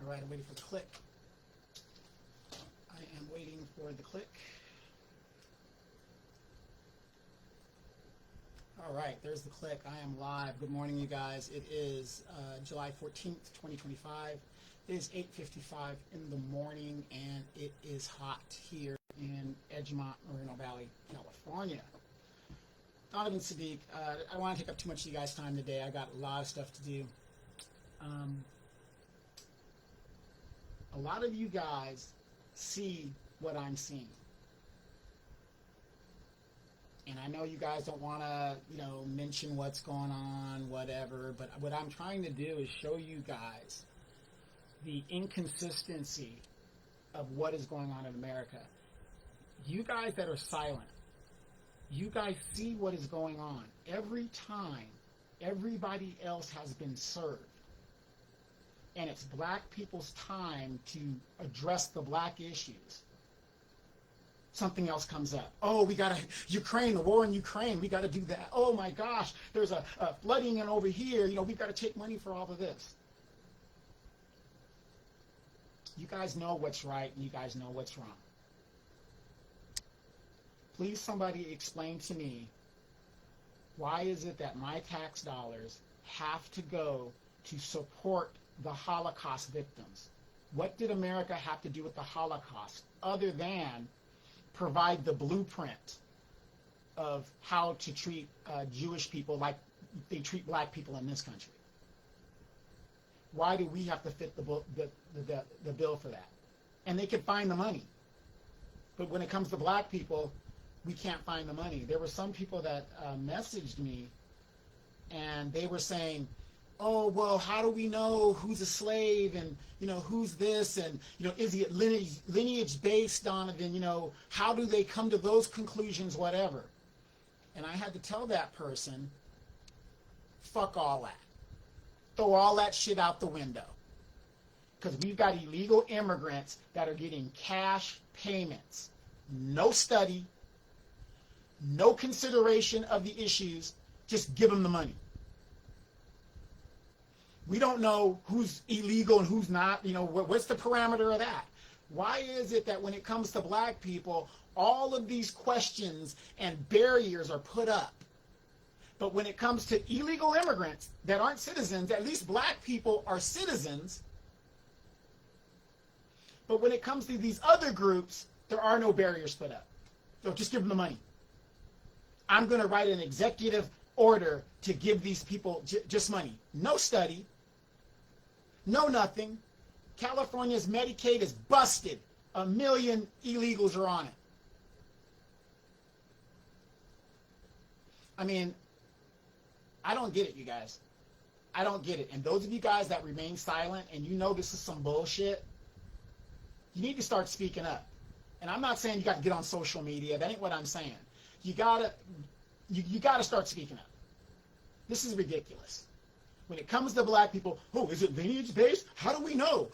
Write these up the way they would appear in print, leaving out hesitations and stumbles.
All right, I'm waiting for the click. I am waiting for the click. All right, there's the click. I am live. Good morning, you guys. It is July 14th, 2025. It is 8:55 in the morning, and it is hot here in Edgemont, Moreno Valley, California. Donovan Sadiq, I don't want to take up too much of you guys' time today. I got a lot of stuff to do. A lot of you guys see what I'm seeing. And I know you guys don't want to, mention what's going on, whatever, but what I'm trying to do is show you guys the inconsistency of what is going on in America. You guys that are silent, you guys see what is going on. Every time everybody else has been served, and it's black people's time to address the black issues, something else comes up. Oh, we got to, Ukraine, the war in Ukraine, we got to do that. Oh my gosh, there's a flooding in over here. We've got to take money for all of this. You guys know what's right, and you guys know what's wrong. Please, somebody explain to me, why is it that my tax dollars have to go to support the Holocaust victims? What did America have to do with the Holocaust other than provide the blueprint of how to treat Jewish people like they treat black people in this country? Why do we have to fit the bill for that? And they can find the money. But when it comes to black people, we can't find the money. There were some people that messaged me, and they were saying, oh, well, how do we know who's a slave and, who's this and, is he lineage based, Donovan? How do they come to those conclusions, whatever? And I had to tell that person, fuck all that. Throw all that shit out the window. Because we've got illegal immigrants that are getting cash payments. No study, no consideration of the issues, just give them the money. We don't know who's illegal and who's not. What's the parameter of that? Why is it that when it comes to black people, all of these questions and barriers are put up? But when it comes to illegal immigrants that aren't citizens, at least black people are citizens. But when it comes to these other groups, there are no barriers put up. So just give them the money. I'm going to write an executive order to give these people just money. No study. No nothing. California's Medicaid is busted. 1 million illegals are on it. I mean, I don't get it, you guys. I don't get it. And those of you guys that remain silent and this is some bullshit, you need to start speaking up. And I'm not saying you got to get on social media. That ain't what I'm saying. You gotta start speaking up. This is ridiculous. When it comes to black people, oh, is it lineage based? How do we know?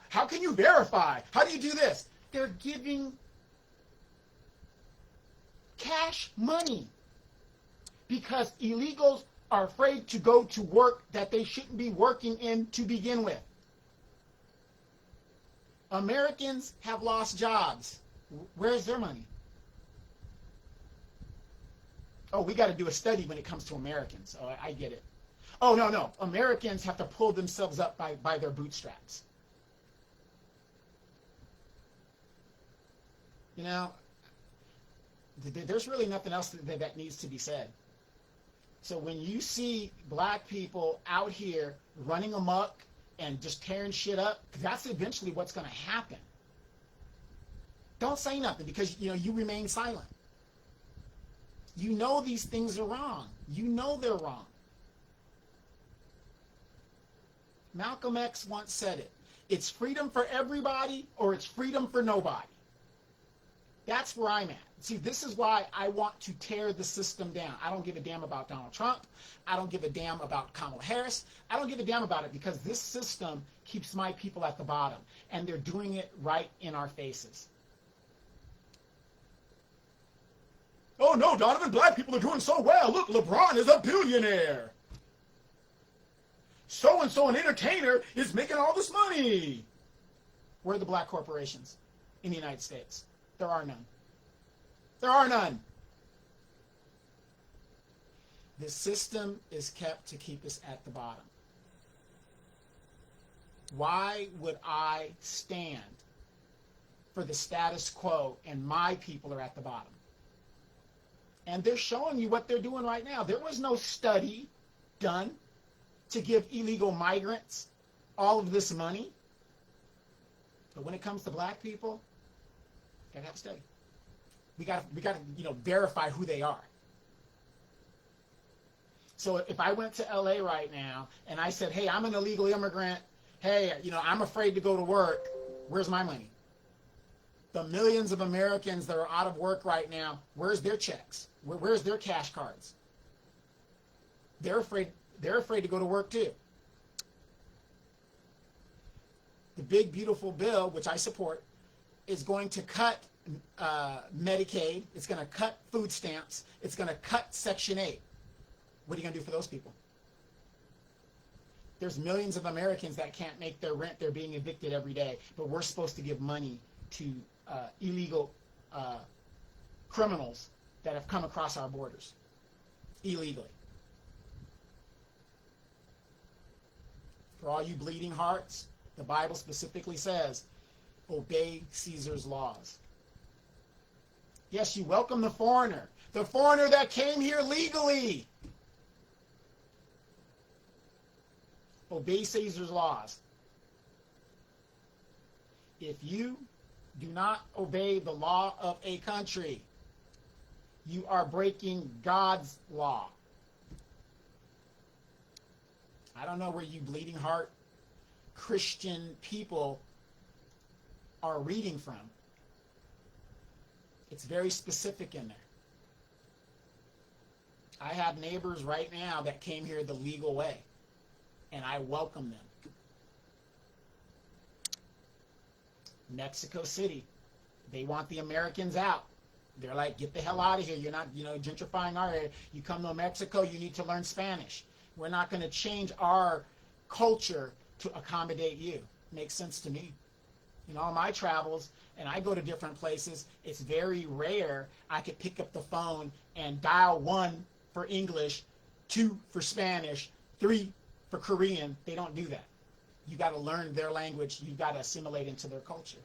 How can you verify? How do you do this? They're giving cash money because illegals are afraid to go to work that they shouldn't be working in to begin with. Americans have lost jobs. Where's their money? Oh, we got to do a study when it comes to Americans. Oh, I get it. Oh, no. Americans have to pull themselves up by their bootstraps. There's really nothing else that needs to be said. So when you see black people out here running amok and just tearing shit up, that's eventually what's going to happen. Don't say nothing because, you remain silent. You know these things are wrong. You know they're wrong. Malcolm X once said it. It's freedom for everybody or it's freedom for nobody. That's where I'm at. See, this is why I want to tear the system down. I don't give a damn about Donald Trump. I don't give a damn about Kamala Harris. I don't give a damn about it because this system keeps my people at the bottom, and they're doing it right in our faces. Oh no, Donovan, black people are doing so well. Look, LeBron is a billionaire. so-and-so, an entertainer, is making all this money. Where are the black corporations in the United States? There are none. There are none. The system is kept to keep us at the bottom. Why would I stand for the status quo and my people are at the bottom? And they're showing you what they're doing right now. There was no study done to give illegal migrants all of this money. But when it comes to black people, you gotta have a study. We gotta verify who they are. So if I went to LA right now and I said, hey, I'm an illegal immigrant, hey, I'm afraid to go to work, where's my money? The millions of Americans that are out of work right now, where's their checks? Where's their cash cards? They're afraid to go to work too. The big beautiful bill, which I support, is going to cut Medicaid. It's going to cut food stamps. It's going to cut Section 8. What are you going to do for those people? There's millions of Americans that can't make their rent. They're being evicted every day. But we're supposed to give money to illegal criminals that have come across our borders illegally. For all you bleeding hearts, the Bible specifically says, obey Caesar's laws. Yes, you welcome the foreigner that came here legally. Obey Caesar's laws. If you do not obey the law of a country, you are breaking God's law. I don't know where you bleeding heart Christian people are reading from. It's very specific in there. I have neighbors right now that came here the legal way, and I welcome them. Mexico City, they want the Americans out. They're like, get the hell out of here. You're not, gentrifying our area. You come to Mexico, you need to learn Spanish. We're not going to change our culture to accommodate you. Makes sense to me. In all my travels, and I go to different places, it's very rare I could pick up the phone and dial 1 for English, 2 for Spanish, 3 for Korean. They don't do that. You got to learn their language. You've got to assimilate into their culture.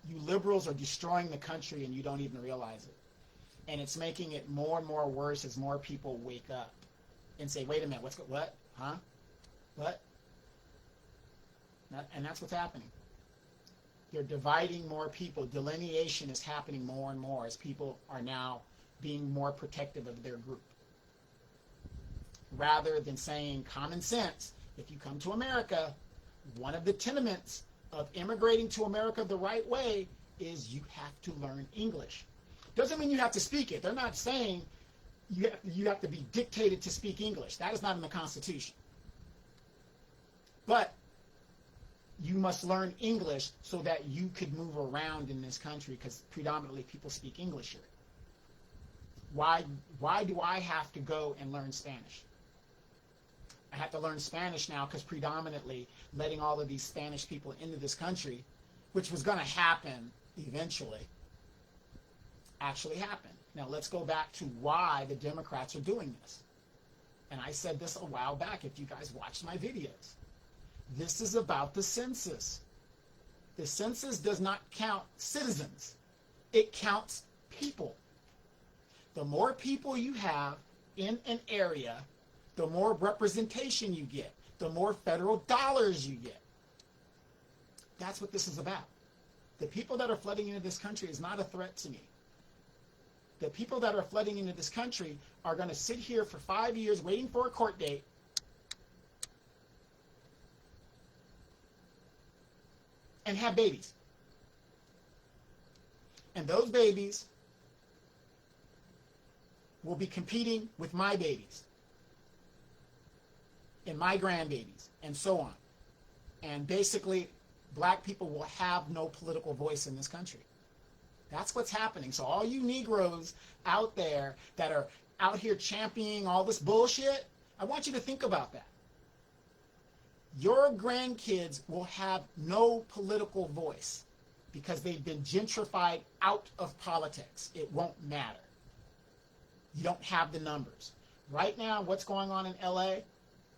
You liberals are destroying the country and you don't even realize it. And it's making it more and more worse as more people wake up and say, wait a minute, what? Huh? What? And that's what's happening. They're dividing more people. Delineation is happening more and more as people are now being more protective of their group. Rather than saying common sense, if you come to America, one of the tenements of immigrating to America the right way is you have to learn English. Doesn't mean you have to speak it. They're not saying you have to be dictated to speak English. That is not in the Constitution. But you must learn English so that you could move around in this country, because predominantly people speak English here. Why do I have to go and learn Spanish? I have to learn Spanish now because predominantly letting all of these Spanish people into this country, which was going to happen eventually, actually happened. Now let's go back to why the Democrats are doing this. And I said this a while back, if you guys watched my videos. This is about the census. The census does not count citizens. It counts people. The more people you have in an area, the more representation you get, the more federal dollars you get. That's what this is about. The people that are flooding into this country is not a threat to me. The people that are flooding into this country are going to sit here for 5 years waiting for a court date and have babies. And those babies will be competing with my babies and my grandbabies and so on. And basically, black people will have no political voice in this country. That's what's happening. So all you Negroes out there that are out here championing all this bullshit, I want you to think about that. Your grandkids will have no political voice because they've been gentrified out of politics. It won't matter. You don't have the numbers. Right now, what's going on in LA,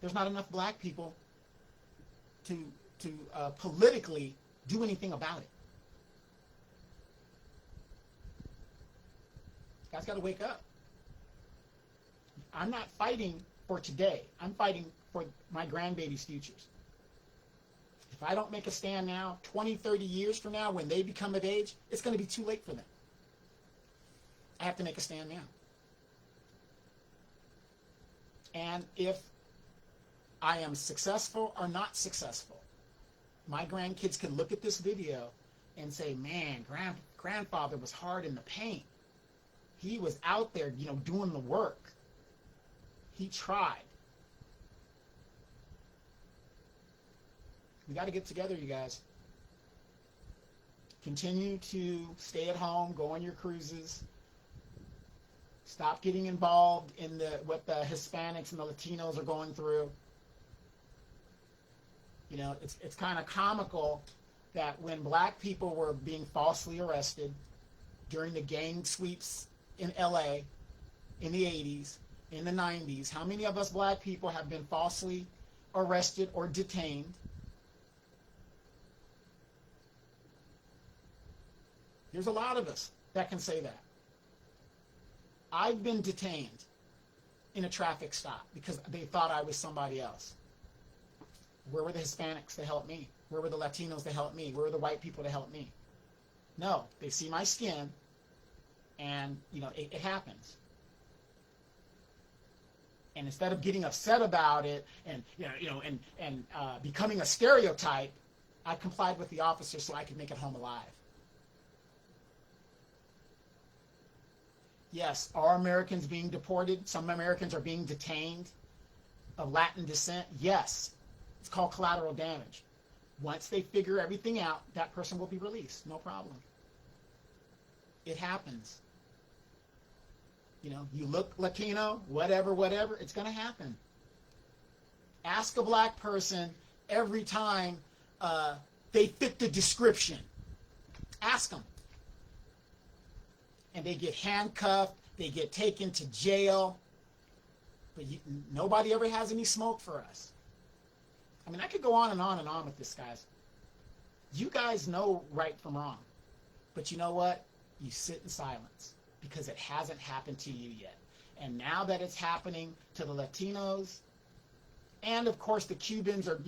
there's not enough black people to politically do anything about it. You guys got to wake up. I'm not fighting for today. I'm fighting for my grandbabies' futures. If I don't make a stand now, 20, 30 years from now, when they become of age, it's going to be too late for them. I have to make a stand now. And if I am successful or not successful, my grandkids can look at this video and say, man, grandfather was hard in the paint. He was out there, doing the work. He tried. We got to get together, you guys. Continue to stay at home, go on your cruises. Stop getting involved in what the Hispanics and the Latinos are going through. It's kind of comical that when black people were being falsely arrested during the gang sweeps in LA in the 80s, in the 90s, how many of us black people have been falsely arrested or detained? There's a lot of us that can say that. I've been detained in a traffic stop because they thought I was somebody else. Where were the Hispanics to help me? Where were the Latinos to help me? Where were the white people to help me? No, they see my skin, and it happens. And instead of getting upset about it and becoming a stereotype, I complied with the officer so I could make it home alive. Yes, are Americans being deported? Some Americans are being detained of Latin descent? Yes. It's called collateral damage. Once they figure everything out, that person will be released. No problem. It happens. You look Latino, whatever, it's going to happen. Ask a black person every time they fit the description. Ask them. And they get handcuffed, they get taken to jail, but nobody ever has any smoke for us. I mean, I could go on and on and on with this, guys. You guys know right from wrong, but you know what? You sit in silence because it hasn't happened to you yet. And now that it's happening to the Latinos, and of course the Cubans are,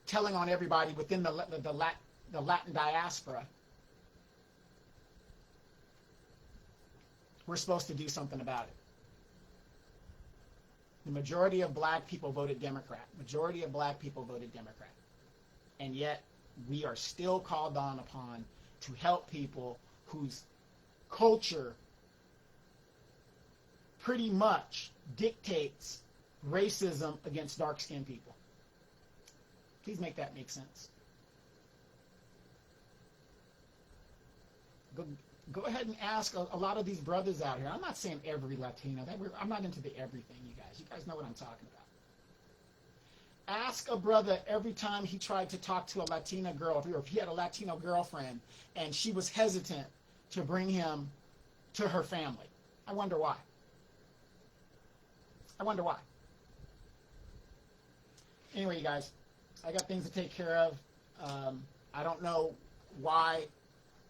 telling on everybody within the Latin diaspora, we're supposed to do something about it. The majority of black people voted Democrat. Majority of black people voted Democrat. And yet, we are still called on upon to help people whose culture pretty much dictates racism against dark-skinned people. Please make that make sense. Go ahead and ask a lot of these brothers out here. I'm not saying every Latino. I'm not into the everything, you guys. You guys know what I'm talking about. Ask a brother every time he tried to talk to a Latina girl, or if he had a Latino girlfriend, and she was hesitant to bring him to her family. I wonder why. Anyway, you guys, I got things to take care of. I don't know why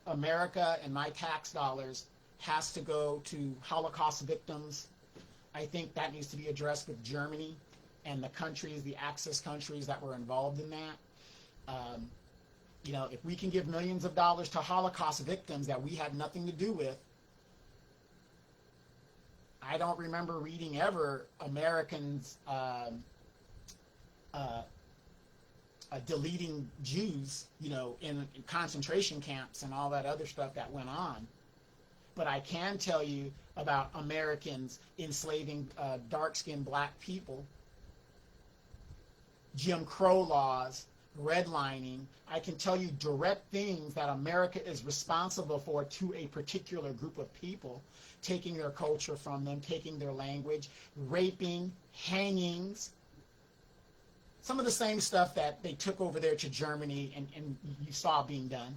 America and my tax dollars has to go to Holocaust victims. I think that needs to be addressed with Germany and the countries, the Axis countries that were involved in that. If we can give millions of dollars to Holocaust victims that we had nothing to do with, I don't remember reading ever Americans deleting Jews, in concentration camps and all that other stuff that went on. But I can tell you about Americans enslaving dark-skinned black people, Jim Crow laws, redlining. I can tell you direct things that America is responsible for to a particular group of people, taking their culture from them, taking their language, raping, hangings, some of the same stuff that they took over there to Germany and you saw being done.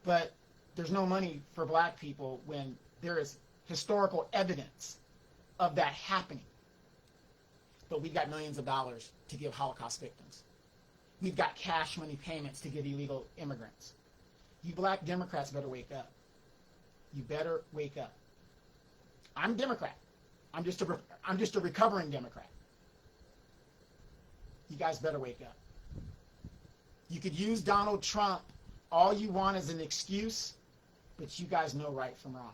But there's no money for black people when there is historical evidence of that happening. But we've got millions of dollars to give Holocaust victims. We've got cash money payments to give illegal immigrants. You black Democrats better wake up. You better wake up. I'm Democrat. I'm just a recovering Democrat. You guys better wake up. You could use Donald Trump all you want as an excuse, but you guys know right from wrong.